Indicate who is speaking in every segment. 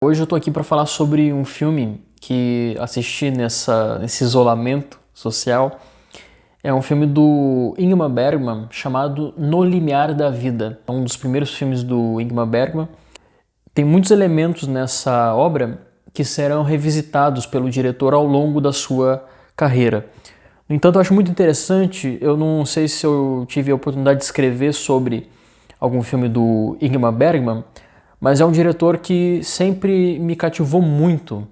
Speaker 1: Hoje eu tô aqui para falar sobre um filme que assisti nesse isolamento social. É um filme do Ingmar Bergman chamado No Limiar da Vida. É um dos primeiros filmes do Ingmar Bergman. Tem muitos elementos nessa obra que serão revisitados pelo diretor ao longo da sua carreira. No entanto, eu acho muito interessante, eu não sei se eu tive a oportunidade de escrever sobre algum filme do Ingmar Bergman, mas é um diretor que sempre me cativou muito.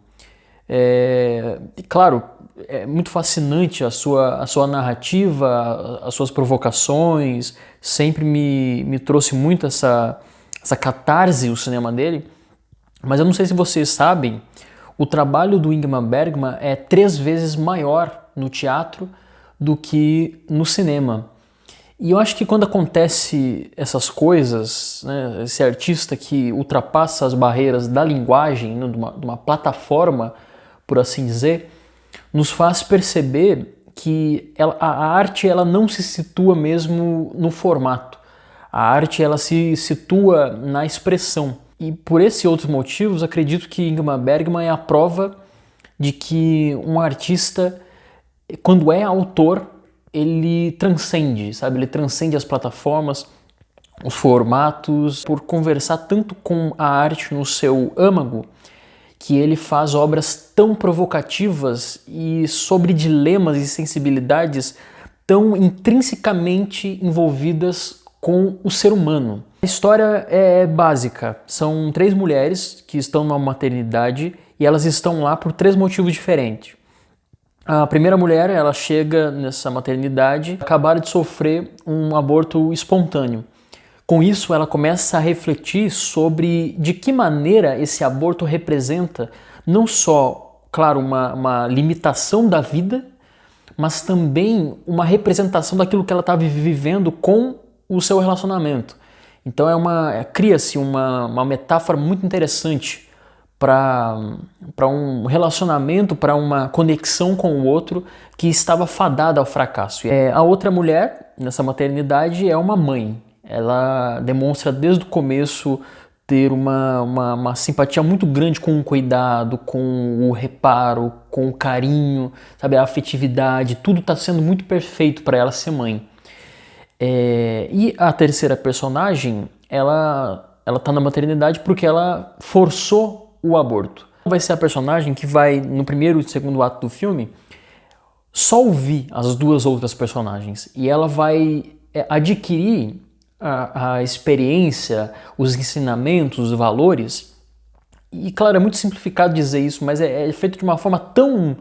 Speaker 1: E claro, é muito fascinante a sua narrativa, as suas provocações, sempre me trouxe muito essa catarse, o cinema dele. Mas eu não sei se vocês sabem, o trabalho do Ingmar Bergman é 3 vezes maior no teatro do que no cinema. E eu acho que quando acontece essas coisas, né, esse artista que ultrapassa as barreiras da linguagem, né, de uma plataforma, por assim dizer, nos faz perceber que a arte ela não se situa mesmo no formato. A arte ela se situa na expressão. E por esses e outros motivos, acredito que Ingmar Bergman é a prova de que um artista, quando é autor, ele transcende, sabe? Ele transcende as plataformas, os formatos, por conversar tanto com a arte no seu âmago, que ele faz obras tão provocativas e sobre dilemas e sensibilidades tão intrinsecamente envolvidas com o ser humano. A história é básica. São 3 mulheres que estão numa maternidade e elas estão lá por 3 motivos diferentes. A primeira mulher, ela chega nessa maternidade, acabaram de sofrer um aborto espontâneo. Com isso, ela começa a refletir sobre de que maneira esse aborto representa não só, claro, uma limitação da vida, mas também uma representação daquilo que ela estava vivendo com o seu relacionamento. Então cria-se uma metáfora muito interessante para um relacionamento, para uma conexão com o outro que estava fadada ao fracasso. A outra mulher nessa maternidade é uma mãe. Ela demonstra desde o começo ter uma simpatia muito grande com o cuidado, com o reparo, com o carinho, sabe, a afetividade, tudo está sendo muito perfeito para ela ser mãe. E a terceira personagem, ela está na maternidade porque ela forçou o aborto. Vai ser a personagem que vai, no primeiro e segundo ato do filme, só ouvir as 2 outras personagens. E ela vai adquirir a experiência, os ensinamentos, os valores. E claro, é muito simplificado dizer isso, mas é feito de uma forma tão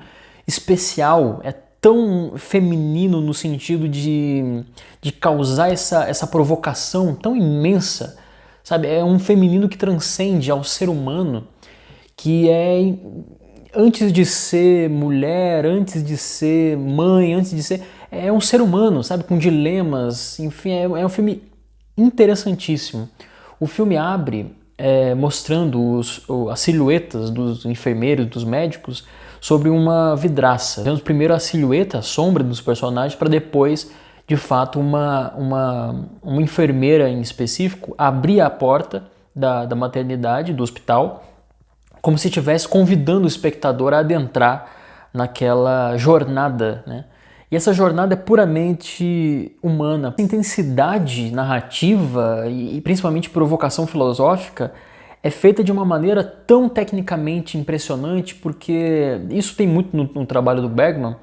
Speaker 1: especial, é tão feminino no sentido de causar essa provocação tão imensa, sabe? É um feminino que transcende ao ser humano, que antes de ser mulher, antes de ser mãe, antes de ser... é um ser humano, sabe? Com dilemas, enfim, é um filme interessantíssimo. O filme abre mostrando as silhuetas dos enfermeiros, dos médicos, sobre uma vidraça. Vemos primeiro a silhueta, a sombra dos personagens, para depois, de fato, uma enfermeira em específico abrir a porta da maternidade, do hospital, como se estivesse convidando o espectador a adentrar naquela jornada, né? E essa jornada é puramente humana. A intensidade narrativa e principalmente provocação filosófica é feita de uma maneira tão tecnicamente impressionante, porque isso tem muito no trabalho do Bergman,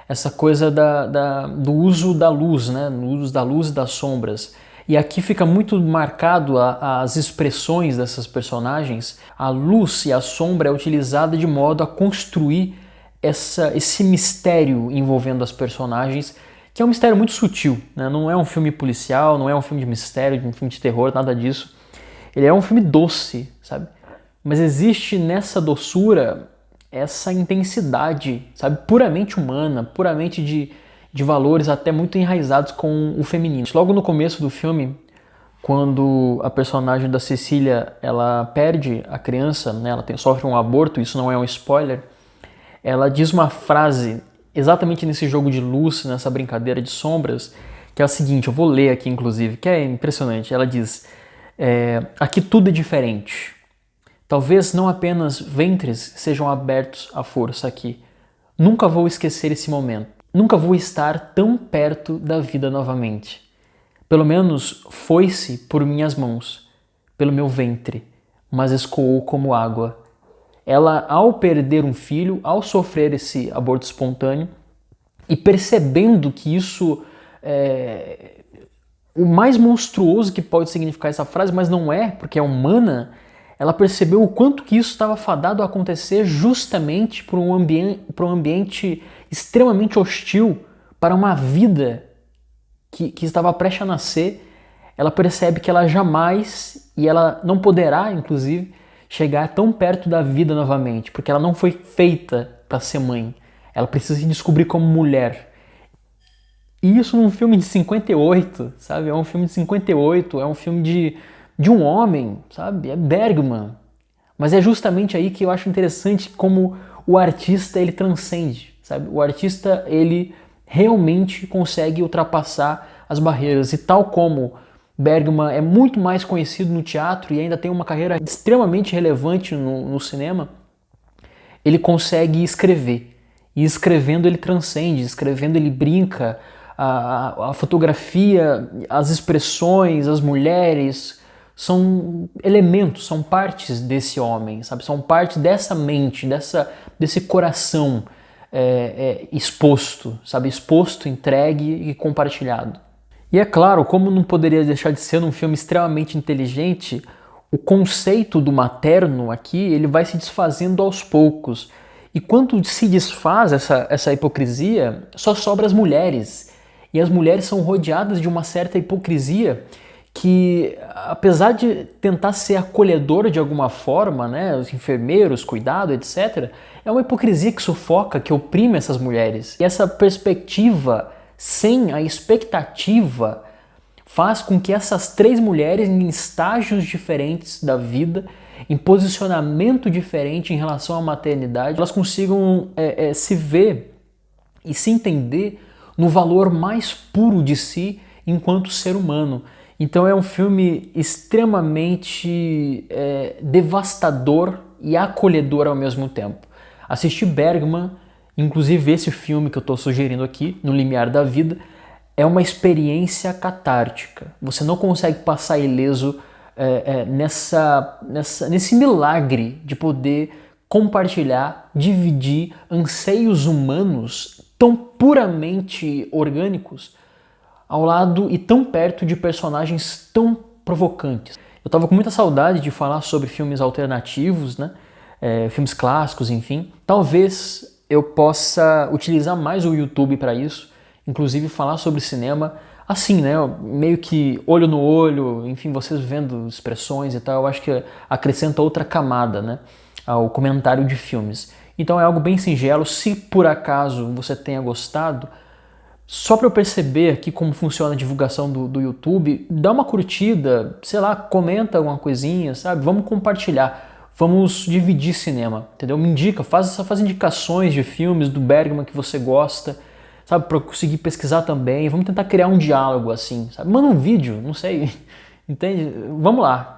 Speaker 1: essa coisa do uso da luz, né? No uso da luz e das sombras. E aqui fica muito marcado as expressões dessas personagens. A luz e a sombra é utilizada de modo a construir esse mistério envolvendo as personagens, que é um mistério muito sutil, né? Não é um filme policial, não é um filme de mistério, um filme de terror, nada disso. Ele é um filme doce, sabe? Mas existe nessa doçura essa intensidade, sabe? Puramente humana, puramente de valores até muito enraizados com o feminino. Logo no começo do filme, quando a personagem da Cecília ela perde a criança, né? Ela sofre um aborto, isso não é um spoiler, ela diz uma frase exatamente nesse jogo de luz, nessa brincadeira de sombras, que é a seguinte, eu vou ler aqui inclusive, que é impressionante. Ela diz, aqui tudo é diferente. Talvez não apenas ventres sejam abertos à força aqui. Nunca vou esquecer esse momento. Nunca vou estar tão perto da vida novamente. Pelo menos foi-se por minhas mãos, pelo meu ventre, mas escoou como água. Ela, ao perder um filho, ao sofrer esse aborto espontâneo, e percebendo que isso é o mais monstruoso que pode significar essa frase, mas não é, porque é humana, ela percebeu o quanto que isso estava fadado a acontecer justamente por um ambiente extremamente hostil, para uma vida que estava prestes a nascer. Ela percebe que ela jamais, e ela não poderá, inclusive, chegar tão perto da vida novamente, porque ela não foi feita para ser mãe. Ela precisa se descobrir como mulher. E isso num filme de 58, sabe? É um filme de 58, é um filme de um homem, sabe? É Bergman. Mas é justamente aí que eu acho interessante como o artista, ele transcende, sabe? O artista, ele realmente consegue ultrapassar as barreiras. E tal como Bergman é muito mais conhecido no teatro e ainda tem uma carreira extremamente relevante no cinema, ele consegue escrever. E escrevendo ele transcende, escrevendo ele brinca, a fotografia, as expressões, as mulheres são elementos, são partes desse homem, sabe? São parte dessa mente, desse coração exposto, sabe? Exposto, entregue e compartilhado. E é claro, como não poderia deixar de ser um filme extremamente inteligente, o conceito do materno aqui, ele vai se desfazendo aos poucos. E quando se desfaz essa hipocrisia, só sobra as mulheres. E as mulheres são rodeadas de uma certa hipocrisia que, apesar de tentar ser acolhedora de alguma forma, né, os enfermeiros, cuidado, etc., é uma hipocrisia que sufoca, que oprime essas mulheres. E essa perspectiva sem a expectativa faz com que essas três mulheres, em estágios diferentes da vida, em posicionamento diferente em relação à maternidade, elas consigam se ver e se entender no valor mais puro de si enquanto ser humano. Então é um filme extremamente devastador e acolhedor ao mesmo tempo. Assistir Bergman, inclusive esse filme que eu estou sugerindo aqui, No Limiar da Vida, é uma experiência catártica. Você não consegue passar ileso nesse milagre de poder compartilhar, dividir anseios humanos tão puramente orgânicos ao lado e tão perto de personagens tão provocantes. Eu estava com muita saudade de falar sobre filmes alternativos, né? Filmes clássicos, enfim. Talvez eu possa utilizar mais o YouTube para isso, inclusive falar sobre cinema assim, né? Meio que olho no olho, enfim, vocês vendo expressões e tal, eu acho que acrescenta outra camada, né, ao comentário de filmes. Então é algo bem singelo. Se por acaso você tenha gostado, só para eu perceber aqui como funciona a divulgação do YouTube, dá uma curtida, sei lá, comenta alguma coisinha, sabe? Vamos compartilhar, vamos dividir cinema, entendeu? Me indica, faz indicações de filmes do Bergman que você gosta, sabe? Para eu conseguir pesquisar também. Vamos tentar criar um diálogo assim, sabe? Manda um vídeo, não sei, entende? Vamos lá.